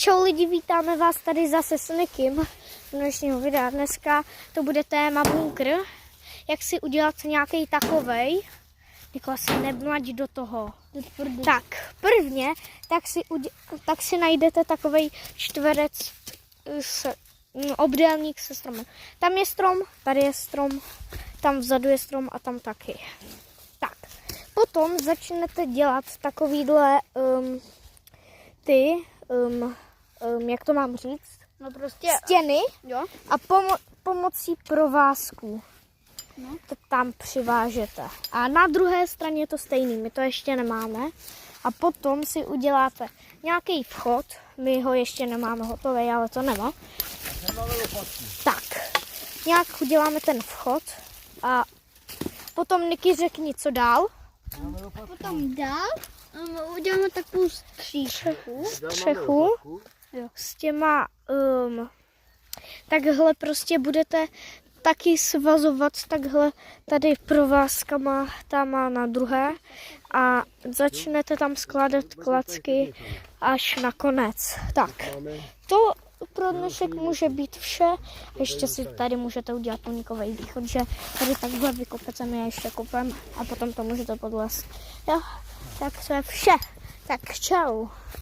Čau lidi, vítáme vás tady zase s Nikim dnešního videa. Dneska to bude téma bunkr. Jak si udělat nějaký takovej. Nikola si nemlaď do toho. Tak, prvně, tak si najdete takovej čtverec obdélník se stromem. Tam je strom, tady je strom, tam vzadu je strom a tam taky. Tak, potom začnete dělat takovýhle jak to mám říct? No prostě stěny, jo. A pomocí provázků to tam přivážete. A na druhé straně je to stejný, my to ještě nemáme. A potom si uděláte nějaký vchod, my ho ještě nemáme hotový, ale to nemá. Tak, nějak uděláme ten vchod a potom Niky řekni, co dál. Potom dál uděláme takovou Střechu. S těma takhle prostě budete taky svazovat takhle tady provázkama tam a na druhé a začnete tam skládat klacky až na konec. Tak, to pro dnešek může být vše. Ještě si tady můžete udělat unikový východ, že tady takhle vykopete, my ještě kopem a potom to můžete podlézt. Jo, tak to je vše. Tak čau.